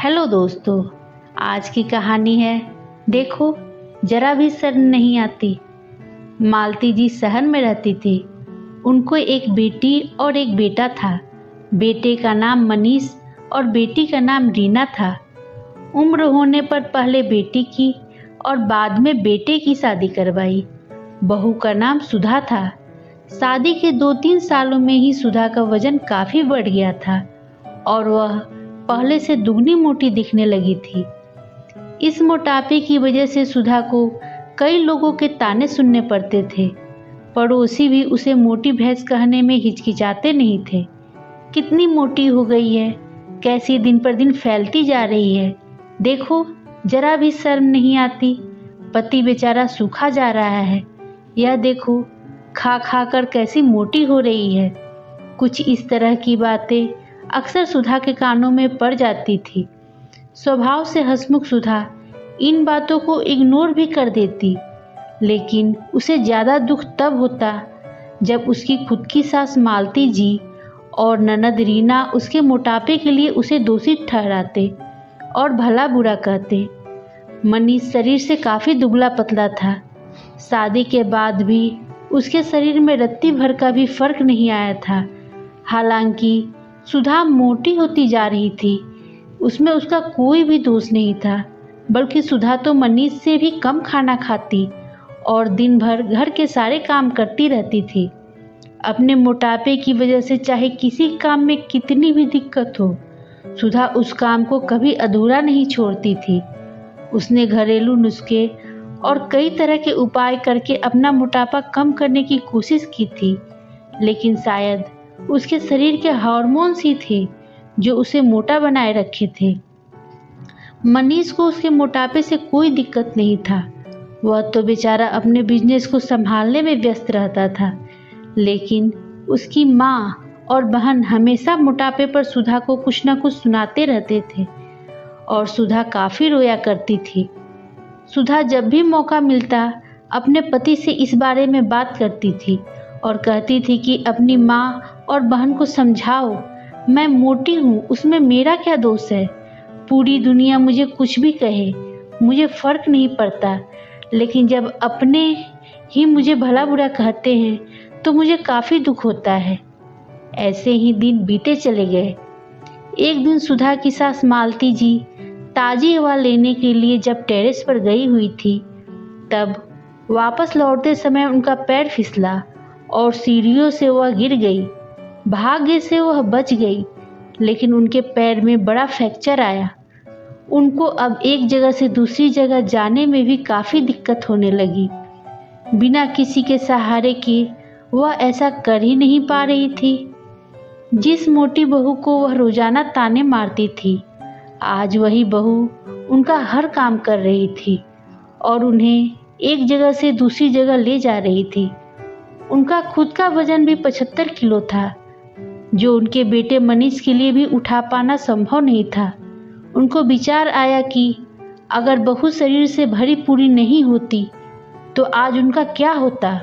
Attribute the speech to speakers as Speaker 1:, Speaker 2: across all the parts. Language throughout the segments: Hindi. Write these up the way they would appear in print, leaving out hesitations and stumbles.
Speaker 1: हेलो दोस्तों, आज की कहानी है देखो जरा भी शर्म नहीं आती। मालती जी शहर में रहती थी। उनको एक बेटी और एक बेटा था। बेटे का नाम मनीष और बेटी का नाम रीना था। उम्र होने पर पहले बेटी की और बाद में बेटे की शादी करवाई। बहू का नाम सुधा था। शादी के 2-3 सालों में ही सुधा का वजन काफ़ी बढ़ गया था और वह पहले से दुगनी मोटी दिखने लगी थी। इस मोटापे की वजह से सुधा को कई लोगों के ताने सुनने पड़ते थे। पड़ोसी भी उसे मोटी भैंस कहने में हिचकिचाते नहीं थे। कितनी मोटी हो गई है, कैसी दिन पर दिन फैलती जा रही है, देखो जरा भी शर्म नहीं आती। पति बेचारा सूखा जा रहा है, यह देखो खा खा कर कैसी मोटी हो रही है। कुछ इस तरह की बातें अक्सर सुधा के कानों में पड़ जाती थी। स्वभाव से हंसमुख सुधा इन बातों को इग्नोर भी कर देती, लेकिन उसे ज़्यादा दुख तब होता जब उसकी खुद की सास मालती जी और ननद रीना उसके मोटापे के लिए उसे दोषी ठहराते और भला बुरा कहते। मनीष शरीर से काफ़ी दुबला पतला था। शादी के बाद भी उसके शरीर में रत्ती भर का भी फर्क नहीं आया था। हालांकि सुधा मोटी होती जा रही थी, उसमें उसका कोई भी दोष नहीं था, बल्कि सुधा तो मनीष से भी कम खाना खाती और दिन भर घर के सारे काम करती रहती थी। अपने मोटापे की वजह से चाहे किसी काम में कितनी भी दिक्कत हो, सुधा उस काम को कभी अधूरा नहीं छोड़ती थी। उसने घरेलू नुस्खे और कई तरह के उपाय करके अपना मोटापा कम करने की कोशिश की थी, लेकिन शायद उसके शरीर के हार्मोन्स ही थे जो उसे मोटा बनाए रखे थे। मनीष को उसके मोटापे से कोई दिक्कत नहीं था। वह तो बेचारा अपने बिजनेस को संभालने में व्यस्त रहता था, लेकिन उसकी माँ और बहन हमेशा मोटापे पर सुधा को कुछ न कुछ सुनाते रहते थे और सुधा काफ़ी रोया करती थी। सुधा जब भी मौका मिलता अपने पति से इस बारे में बात करती थी और कहती थी कि अपनी माँ और बहन को समझाओ, मैं मोटी हूँ, उसमें मेरा क्या दोष है। पूरी दुनिया मुझे कुछ भी कहे, मुझे फ़र्क नहीं पड़ता, लेकिन जब अपने ही मुझे भला बुरा कहते हैं तो मुझे काफ़ी दुख होता है। ऐसे ही दिन बीते चले गए। एक दिन सुधा की सास मालती जी ताज़ी हवा लेने के लिए जब टेरेस पर गई हुई थी, तब वापस लौटते समय उनका पैर फिसला और सीढ़ियों से वह गिर गई। भाग्य से वह बच गई, लेकिन उनके पैर में बड़ा फ्रैक्चर आया। उनको अब एक जगह से दूसरी जगह जाने में भी काफ़ी दिक्कत होने लगी। बिना किसी के सहारे के वह ऐसा कर ही नहीं पा रही थी। जिस मोटी बहू को वह रोजाना ताने मारती थी, आज वही बहू उनका हर काम कर रही थी और उन्हें एक जगह से दूसरी जगह ले जा रही थी। उनका खुद का वजन भी 75 किलो था, जो उनके बेटे मनीष के लिए भी उठा पाना संभव नहीं था। उनको विचार आया कि अगर बहू शरीर से भरी पूरी नहीं होती तो आज उनका क्या होता।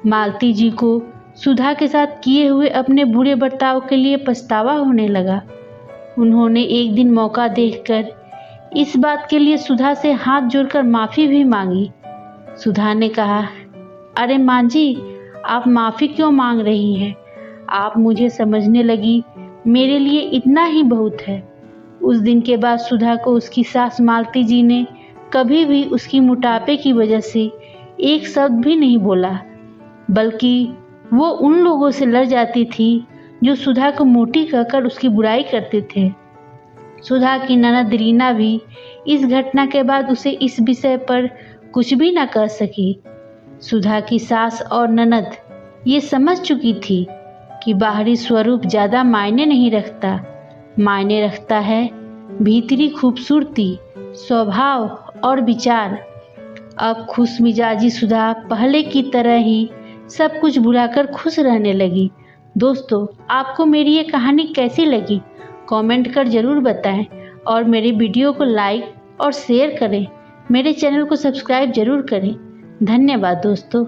Speaker 1: मालती जी को सुधा के साथ किए हुए अपने बुरे बर्ताव के लिए पछतावा होने लगा। उन्होंने एक दिन मौका देखकर इस बात के लिए सुधा से हाथ जोड़कर माफ़ी भी मांगी। सुधा ने कहा, अरे माँ जी, आप माफ़ी क्यों मांग रही हैं? आप मुझे समझने लगी, मेरे लिए इतना ही बहुत है। उस दिन के बाद सुधा को उसकी सास मालती जी ने कभी भी उसकी मोटापे की वजह से एक शब्द भी नहीं बोला, बल्कि वो उन लोगों से लड़ जाती थी जो सुधा को मोटी कहकर उसकी बुराई करते थे। सुधा की ननद रीना भी इस घटना के बाद उसे इस विषय पर कुछ भी न कह सकी। सुधा की सास और ननद ये समझ चुकी थी कि बाहरी स्वरूप ज़्यादा मायने नहीं रखता, मायने रखता है भीतरी खूबसूरती, स्वभाव और विचार। अब खुश मिजाजी सुधा पहले की तरह ही सब कुछ भुलाकर खुश रहने लगी। दोस्तों, आपको मेरी ये कहानी कैसी लगी कमेंट कर ज़रूर बताएं और मेरे वीडियो को लाइक और शेयर करें। मेरे चैनल को सब्सक्राइब ज़रूर करें। धन्यवाद दोस्तों।